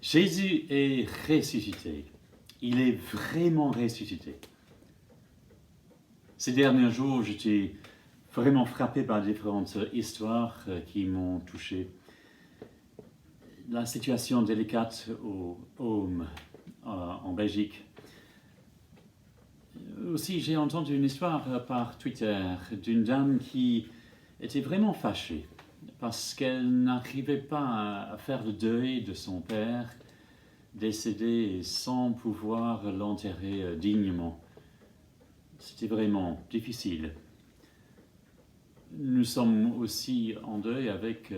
Jésus est ressuscité. Il est vraiment ressuscité. Ces derniers jours, j'étais vraiment frappé par différentes histoires qui m'ont touché. La situation délicate en Belgique. Aussi, j'ai entendu une histoire par Twitter d'une dame qui était vraiment fâchée parce qu'elle n'arrivait pas à faire le deuil de son père décédé sans pouvoir l'enterrer dignement. C'était vraiment difficile. Nous sommes aussi en deuil avec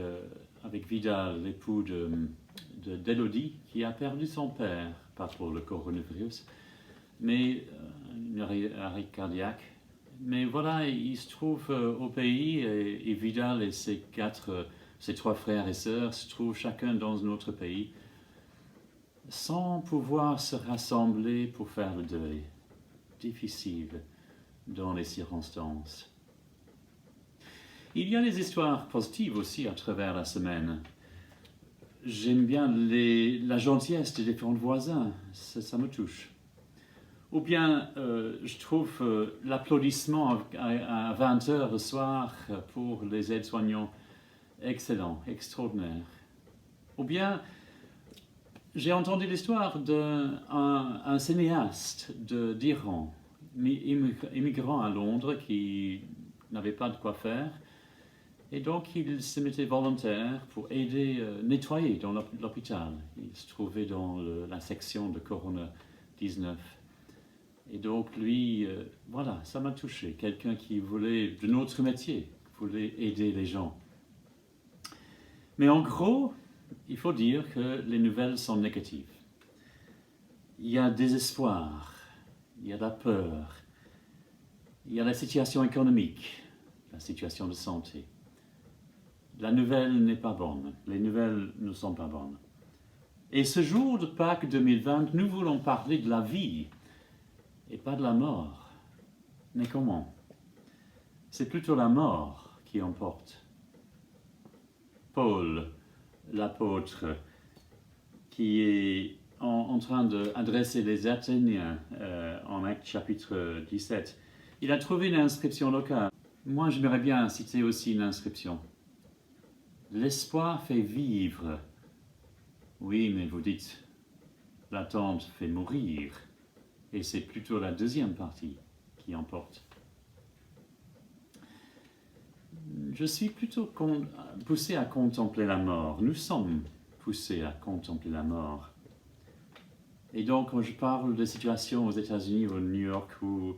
Vidal, l'époux d'Elodie, qui a perdu son père, pas pour le coronavirus, mais une arrêt cardiaque. Mais voilà, il se trouve au pays et Vidal et ses trois frères et sœurs se trouvent chacun dans un autre pays, sans pouvoir se rassembler pour faire le deuil. Difficile dans les circonstances. Il y a des histoires positives aussi à travers la semaine. J'aime bien la gentillesse des différents voisins, ça me touche. Ou bien, je trouve l'applaudissement à 20h le soir pour les aides-soignants excellent, extraordinaire. Ou bien, j'ai entendu l'histoire d'un cinéaste d'Iran, immigrant à Londres qui n'avait pas de quoi faire. Et donc, il se mettait volontaire pour aider, nettoyer dans l'hôpital. Il se trouvait dans la section de Corona-19. Et donc, lui, voilà, ça m'a touché. Quelqu'un qui voulait, de notre métier, voulait aider les gens. Mais en gros, il faut dire que les nouvelles sont négatives. Il y a désespoir, il y a la peur, il y a la situation économique, la situation de santé. La nouvelle n'est pas bonne, les nouvelles ne sont pas bonnes. Et ce jour de Pâques 2020, nous voulons parler de la vie et pas de la mort. Mais comment? C'est plutôt la mort qui emporte. Paul, l'apôtre, qui est en train d'adresser les Athéniens en Actes chapitre 17, il a trouvé une inscription locale. Moi, j'aimerais bien citer aussi une inscription. L'espoir fait vivre. Oui, mais vous dites, l'attente fait mourir. Et c'est plutôt la deuxième partie qui emporte. Je suis plutôt poussé à contempler la mort. Nous sommes poussés à contempler la mort. Et donc, quand je parle de situations aux États-Unis ou à New York où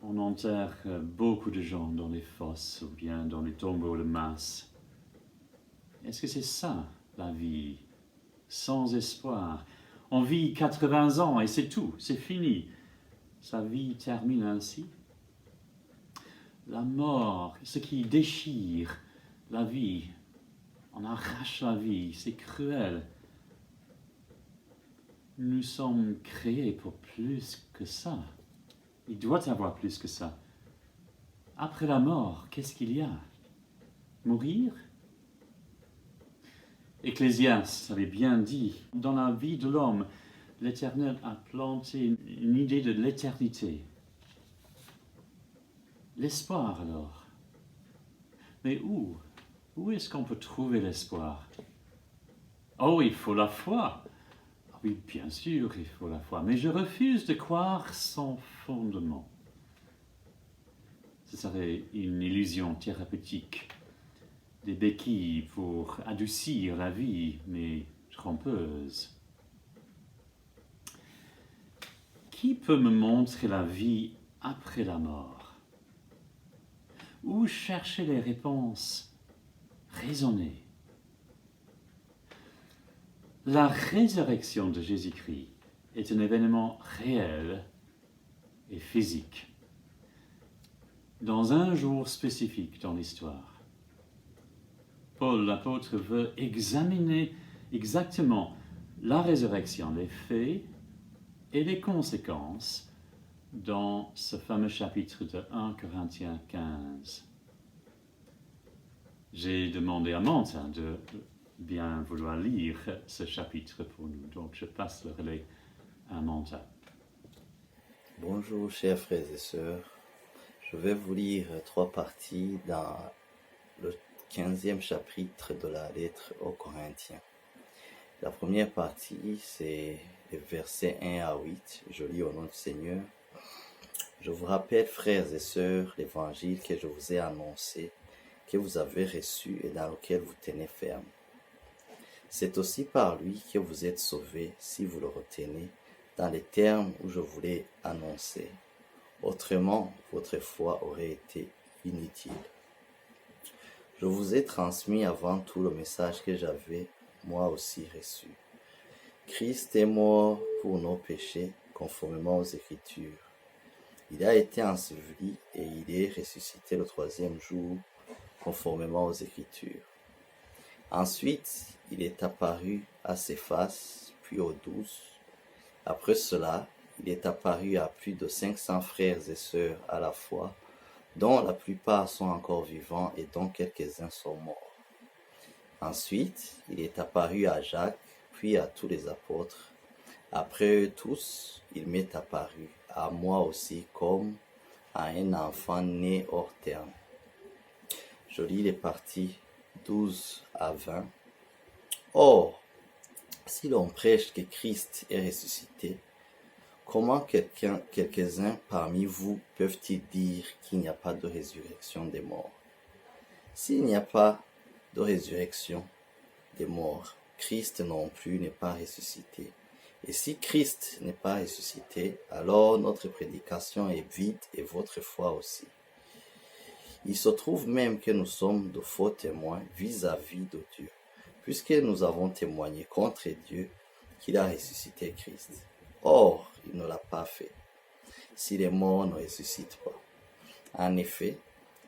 on enterre beaucoup de gens dans les fosses ou bien dans les tombeaux de masse, est-ce que c'est ça, la vie? Sans espoir. On vit 80 ans et c'est tout, c'est fini. Sa vie termine ainsi. La mort, ce qui déchire la vie, on arrache la vie, c'est cruel. Nous sommes créés pour plus que ça. Il doit y avoir plus que ça. Après la mort, qu'est-ce qu'il y a? Mourir? Ecclésiaste avait bien dit, dans la vie de l'homme, l'Éternel a planté une idée de l'éternité. L'espoir alors. Mais où? Où est-ce qu'on peut trouver l'espoir? Oh, il faut la foi. Oui, bien sûr, il faut la foi. Mais je refuse de croire sans fondement. Ce serait une illusion thérapeutique. Des béquilles pour adoucir la vie, mais trompeuses. Qui peut me montrer la vie après la mort? Où chercher les réponses raisonnées? La résurrection de Jésus-Christ est un événement réel et physique, dans un jour spécifique dans l'histoire. Paul, l'apôtre, veut examiner exactement la résurrection, les faits et les conséquences dans ce fameux chapitre de 1 Corinthiens 15. J'ai demandé à Mante bien vouloir lire ce chapitre pour nous. Donc je passe le relais à Manta. Bonjour chers frères et sœurs, je vais vous lire 3 parties dans le 15e chapitre de la lettre aux Corinthiens. La première partie, c'est les versets 1 à 8, je lis au nom du Seigneur. Je vous rappelle, frères et sœurs, l'évangile que je vous ai annoncé, que vous avez reçu et dans lequel vous tenez ferme. C'est aussi par lui que vous êtes sauvés si vous le retenez dans les termes où je vous l'ai annoncé. Autrement, votre foi aurait été inutile. Je vous ai transmis avant tout le message que j'avais moi aussi reçu. Christ est mort pour nos péchés, conformément aux Écritures. Il a été enseveli et il est ressuscité le 3e jour, conformément aux Écritures. Ensuite, il est apparu à Céphas, puis aux 12. Après cela, il est apparu à plus de 500 frères et sœurs à la fois, dont la plupart sont encore vivants et dont quelques-uns sont morts. Ensuite, il est apparu à Jacques, puis à tous les apôtres. Après eux tous, il m'est apparu, à moi aussi, comme à un enfant né hors terme. Je lis les parties 12 à 20. Or, si l'on prêche que Christ est ressuscité, comment quelques-uns parmi vous peuvent-ils dire qu'il n'y a pas de résurrection des morts? S'il n'y a pas de résurrection des morts, Christ non plus n'est pas ressuscité. Et si Christ n'est pas ressuscité, alors notre prédication est vide et votre foi aussi. Il se trouve même que nous sommes de faux témoins vis-à-vis de Dieu, puisque nous avons témoigné contre Dieu qu'il a ressuscité Christ. Or, il ne l'a pas fait, si les morts ne ressuscitent pas. En effet,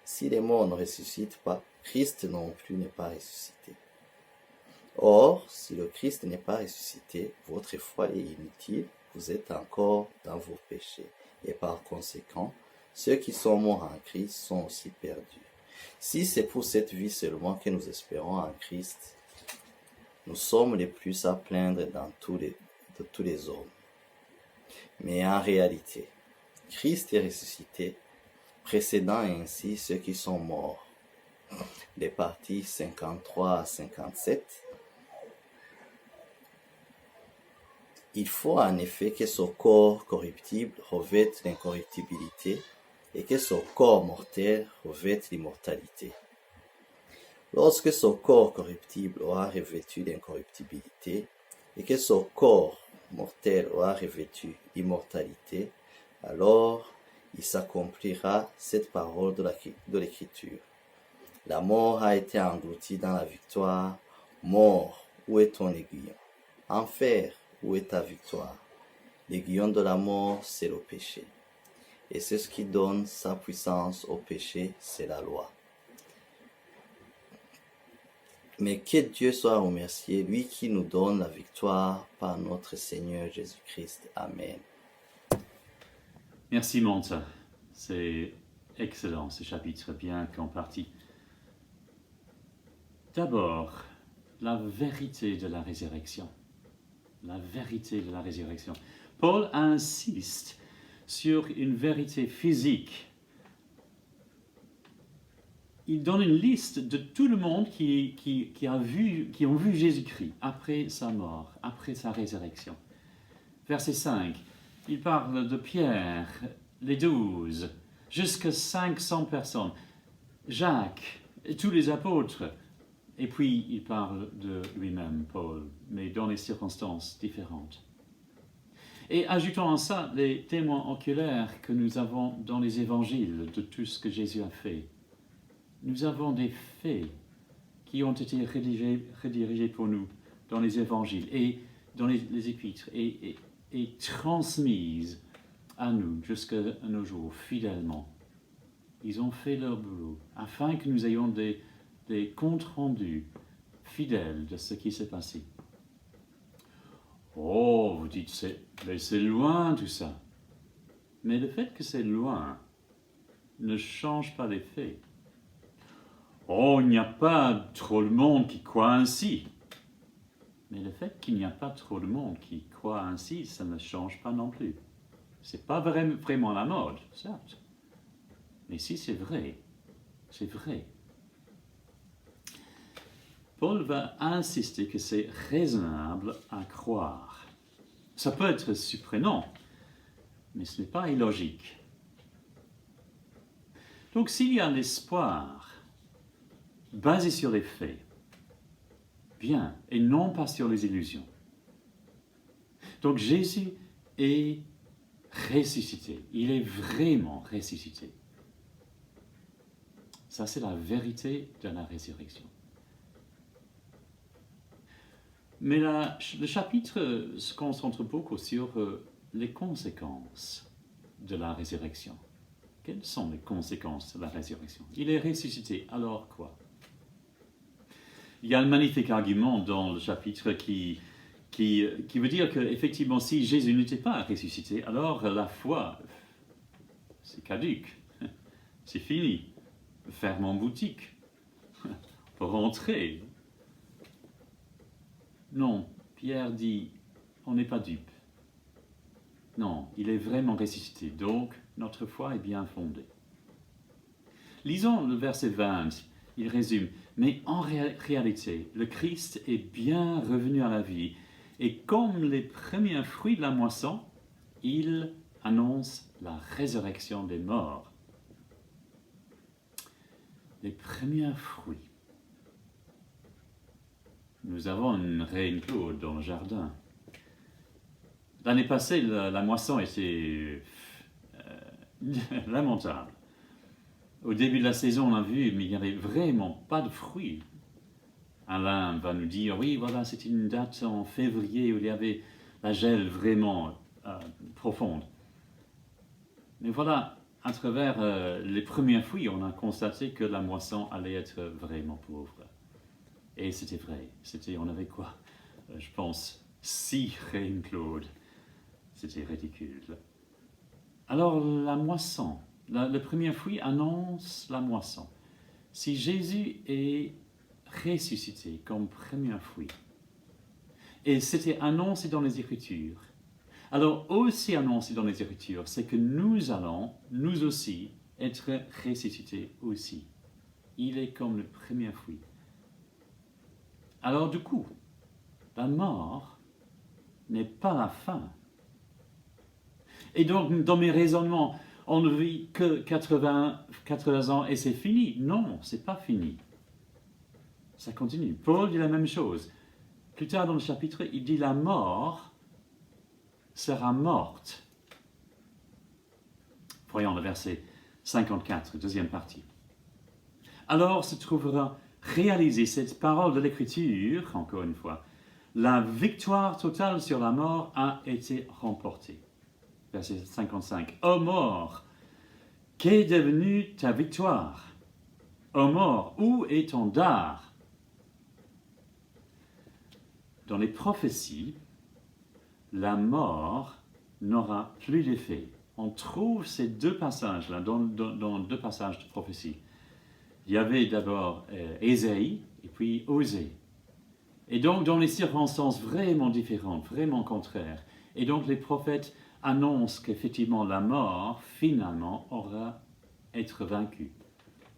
si les morts ne ressuscitent pas, Christ non plus n'est pas ressuscité. Or, si le Christ n'est pas ressuscité, votre foi est inutile, vous êtes encore dans vos péchés, et par conséquent, ceux qui sont morts en Christ sont aussi perdus. Si c'est pour cette vie seulement que nous espérons en Christ, nous sommes les plus à plaindre de tous les hommes. Mais en réalité, Christ est ressuscité, précédant ainsi ceux qui sont morts. Les parties 53 à 57. Il faut en effet que ce corps corruptible revête l'incorruptibilité et que ce corps mortel revête l'immortalité. Lorsque ce corps corruptible aura revêtu l'incorruptibilité et que ce corps mortel aura revêtu l'immortalité, alors il s'accomplira cette parole de l'Écriture. La mort a été engloutie dans la victoire. Mort, où est ton aiguillon? Enfer, où est ta victoire? L'aiguillon de la mort, c'est le péché. Et c'est ce qui donne sa puissance au péché, c'est la loi. Mais que Dieu soit remercié, lui qui nous donne la victoire par notre Seigneur Jésus-Christ. Amen. Merci Manta, c'est excellent ce chapitre, bien comparti. D'abord, la vérité de la résurrection. La vérité de la résurrection. Paul insiste sur une vérité physique. Il donne une liste de tout le monde qui ont vu Jésus-Christ après sa mort, après sa résurrection. Verset 5, il parle de Pierre, les 12, jusqu'à 500 personnes, Jacques, et tous les apôtres. Et puis il parle de lui-même, Paul, mais dans des circonstances différentes. Et ajoutons à ça les témoins oculaires que nous avons dans les évangiles de tout ce que Jésus a fait. Nous avons des faits qui ont été rédigés pour nous dans les évangiles et dans les épîtres et transmises à nous jusqu'à nos jours fidèlement. Ils ont fait leur boulot afin que nous ayons des comptes rendus fidèles de ce qui s'est passé. Oh, vous dites, c'est loin tout ça. Mais le fait que c'est loin ne change pas les faits. Oh, il n'y a pas trop de monde qui croit ainsi. le fait qu'il n'y a pas trop de monde qui croit ainsi, ça ne change pas non plus. Ce n'est pas vraiment la mode, certes. Mais si c'est vrai, c'est vrai. Paul va insister que c'est raisonnable à croire. Ça peut être surprenant, mais ce n'est pas illogique. Donc s'il y a l'espoir basé sur les faits, bien, et non pas sur les illusions. Donc Jésus est ressuscité. Il est vraiment ressuscité. Ça, c'est la vérité de la résurrection. Mais le chapitre se concentre beaucoup sur les conséquences de la résurrection. Quelles sont les conséquences de la résurrection? Il est ressuscité, alors quoi? Il y a un magnifique argument dans le chapitre qui veut dire qu'effectivement, si Jésus n'était pas ressuscité, alors la foi, c'est caduque, c'est fini. Ferme en boutique, pour rentrer. Non, Pierre dit, on n'est pas dupe. Non, il est vraiment ressuscité, donc notre foi est bien fondée. Lisons le verset 20, il résume, mais en réalité, le Christ est bien revenu à la vie, et comme les premiers fruits de la moisson, il annonce la résurrection des morts. Les premiers fruits. Nous avons une reine Claude dans le jardin. L'année passée, la moisson était lamentable. Au début de la saison, on a vu, mais il n'y avait vraiment pas de fruits. Alain va nous dire, oui, voilà, c'était une date en février où il y avait la gel vraiment profonde. Mais voilà, à travers les premiers fruits, on a constaté que la moisson allait être vraiment pauvre. Et c'était vrai. On avait quoi? Je pense 6 reines Claude. C'était ridicule. Alors la moisson, le premier fruit annonce la moisson. Si Jésus est ressuscité comme premier fruit, et c'était annoncé dans les Écritures, alors aussi annoncé dans les Écritures, c'est que nous allons, nous aussi, être ressuscités aussi. Il est comme le premier fruit. Alors du coup, la mort n'est pas la fin. Et donc, dans mes raisonnements, on ne vit que 80 ans et c'est fini. Non, c'est pas fini. Ça continue. Paul dit la même chose. Plus tard dans le chapitre, il dit la mort sera morte. Voyons le verset 54, deuxième partie. Alors se trouvera réalisée cette parole de l'Écriture, encore une fois, la victoire totale sur la mort a été remportée. Verset 55. Ô mort, qu'est devenue ta victoire? Ô mort, où est ton dard? Dans les prophéties, la mort n'aura plus d'effet. On trouve ces deux passages-là dans deux passages de prophétie. Il y avait d'abord Ésaïe et puis Osée. Et donc dans les circonstances vraiment différentes, vraiment contraires. Et donc les prophètes annoncent qu'effectivement la mort finalement aura être vaincue.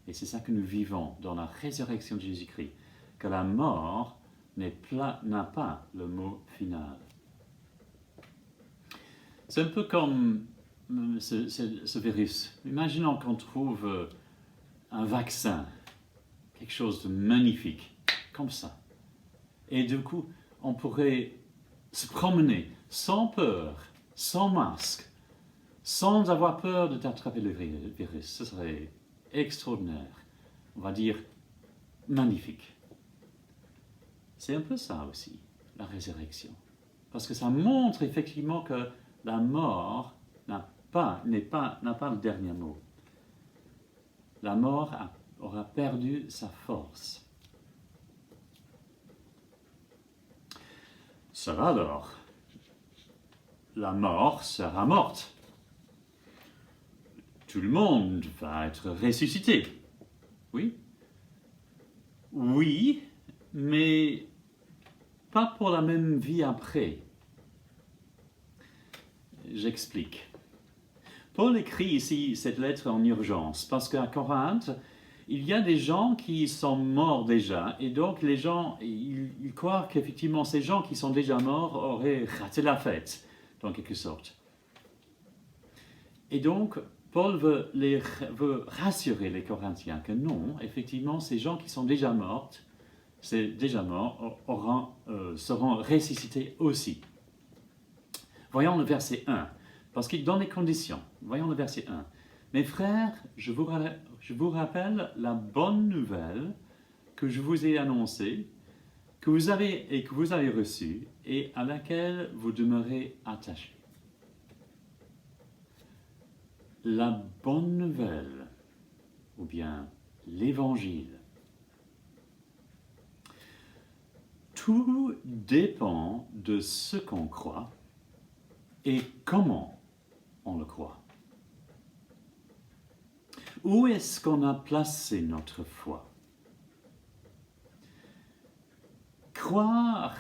Et c'est ça que nous vivons dans la résurrection de Jésus-Christ, que la mort n'a pas le mot final. C'est un peu comme ce virus. Imaginons qu'on trouve un vaccin, quelque chose de magnifique, comme ça. Et du coup, on pourrait se promener sans peur, sans masque, sans avoir peur de t'attraper le virus. Ce serait extraordinaire. On va dire magnifique. C'est un peu ça aussi, la résurrection. Parce que ça montre effectivement que la mort n'a pas le dernier mot. La mort aura perdu sa force. Ça va alors. La mort sera morte. Tout le monde va être ressuscité. Oui? Oui, mais pas pour la même vie après. J'explique. Paul écrit ici cette lettre en urgence parce qu'à Corinthe, il y a des gens qui sont morts déjà et donc les gens, ils croient qu'effectivement ces gens qui sont déjà morts auraient raté la fête, en quelque sorte. Et donc, Paul veut rassurer les Corinthiens que non, effectivement, ces gens qui sont déjà morts, seront ressuscités aussi. Voyons le verset 1, parce qu'il donne les conditions. Voyons le verset 1. Mes frères, je vous rappelle la bonne nouvelle que je vous ai annoncée, que vous avez reçue et à laquelle vous demeurez attachés. La bonne nouvelle, ou bien l'évangile. Tout dépend de ce qu'on croit et comment on le croit. Où est-ce qu'on a placé notre foi? Croire,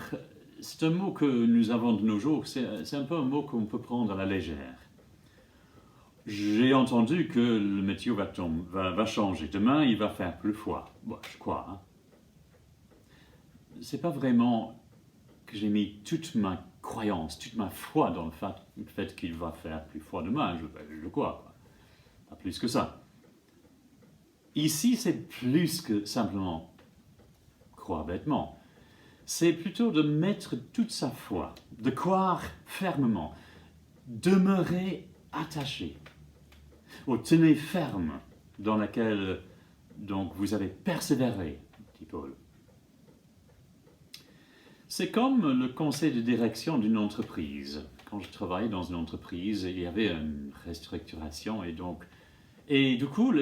c'est un mot que nous avons de nos jours, c'est un peu un mot qu'on peut prendre à la légère. J'ai entendu que le météo va changer. Demain, il va faire plus froid. Bon, je crois. Hein. C'est pas vraiment que j'ai mis toute ma croyance, toute ma foi dans le fait qu'il va faire plus froid demain. Je crois. Quoi. Pas plus que ça. Ici, c'est plus que simplement croire bêtement. C'est plutôt de mettre toute sa foi, de croire fermement, demeurer attaché. Ou tenez ferme dans laquelle donc vous avez persévéré, dit Paul. C'est comme le conseil de direction d'une entreprise. Quand je travaillais dans une entreprise, il y avait une restructuration et du coup,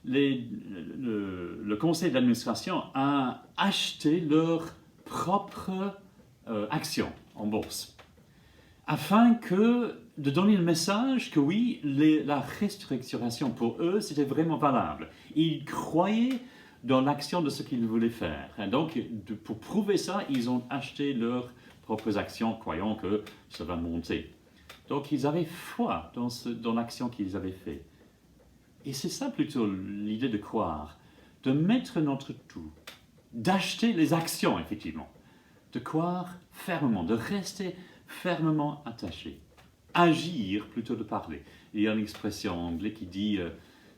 le conseil d'administration a acheté leurs propres actions en bourse, afin de donner le message que oui, la restructuration pour eux, c'était vraiment valable. Ils croyaient dans l'action de ce qu'ils voulaient faire. Et donc, pour prouver ça, ils ont acheté leurs propres actions, croyant que ça va monter. Donc, ils avaient foi dans l'action qu'ils avaient faite. Et c'est ça plutôt l'idée de croire, de mettre notre tout, d'acheter les actions, effectivement, de croire fermement, de rester fermement attaché. Agir plutôt de parler. Il y a une expression anglaise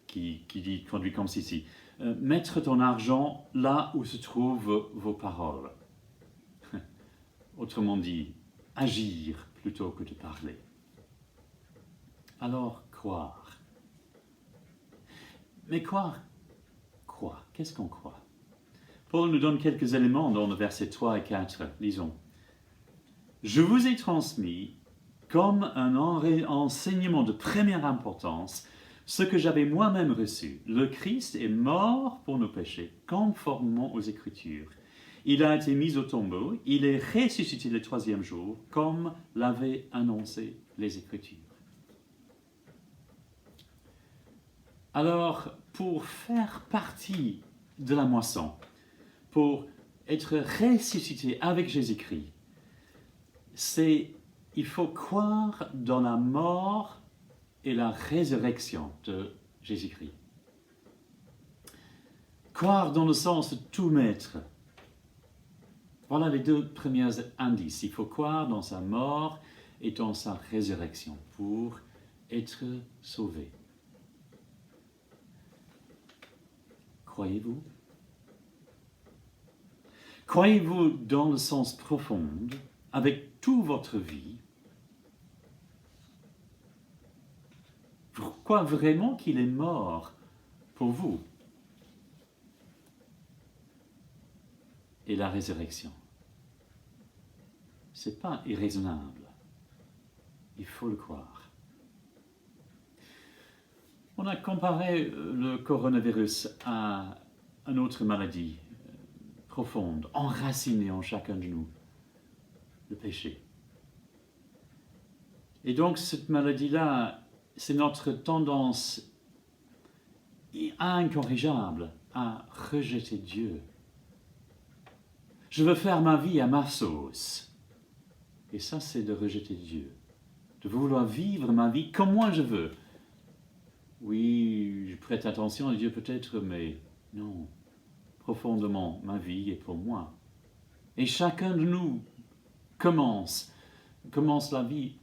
qui conduit comme ceci. Mettre ton argent là où se trouvent vos paroles. Autrement dit, agir plutôt que de parler. Alors, croire. Mais croire quoi? Qu'est-ce qu'on croit? Paul nous donne quelques éléments dans le verset 3 et 4. Lisons. Je vous ai transmis comme un enseignement de première importance ce que j'avais moi-même reçu. Le Christ est mort pour nos péchés, conformément aux Écritures. Il a été mis au tombeau, il est ressuscité le troisième jour, comme l'avaient annoncé les Écritures. Alors, pour faire partie de la moisson, pour être ressuscité avec Jésus-Christ, il faut croire dans la mort et la résurrection de Jésus-Christ. Croire dans le sens de tout mettre. Voilà les deux premiers indices. Il faut croire dans sa mort et dans sa résurrection pour être sauvé. Croyez-vous? Croyez-vous dans le sens profond, avec toute votre vie? Vous croyez vraiment qu'il est mort pour vous? Et la résurrection? Ce n'est pas irraisonnable. Il faut le croire. On a comparé le coronavirus à une autre maladie profonde, enracinée en chacun de nous, le péché. Et donc cette maladie-là, c'est notre tendance incorrigeable à rejeter Dieu. Je veux faire ma vie à ma sauce. Et ça, c'est de rejeter Dieu. De vouloir vivre ma vie comme moi je veux. Oui, je prête attention à Dieu peut-être, mais non. Profondément, ma vie est pour moi. Et chacun de nous commence la vie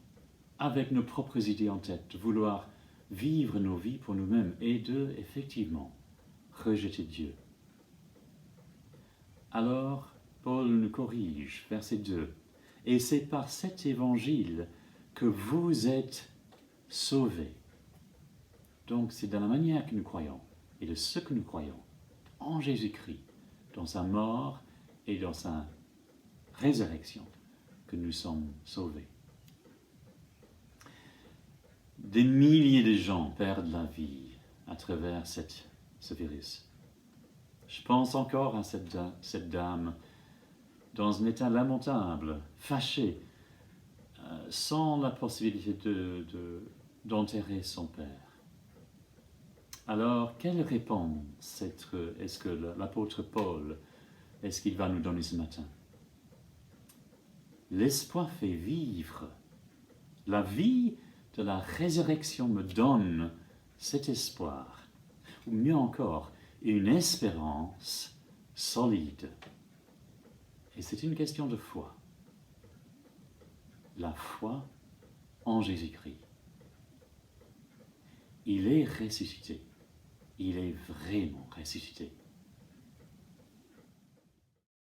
avec nos propres idées en tête, de vouloir vivre nos vies pour nous-mêmes et de, effectivement, rejeter Dieu. Alors, Paul nous corrige, verset 2. Et c'est par cet évangile que vous êtes sauvés. Donc, c'est dans la manière que nous croyons et de ce que nous croyons en Jésus-Christ, dans sa mort et dans sa résurrection, que nous sommes sauvés. Des milliers de gens perdent la vie à travers ce virus. Je pense encore à cette dame dans un état lamentable, fâchée, sans la possibilité d'enterrer son père. Alors, quelle réponse est-ce que l'apôtre Paul, est-ce qu'il va nous donner ce matin? L'espoir fait vivre. La vie de la résurrection me donne cet espoir, ou mieux encore, une espérance solide. Et c'est une question de foi. La foi en Jésus-Christ. Il est ressuscité. Il est vraiment ressuscité.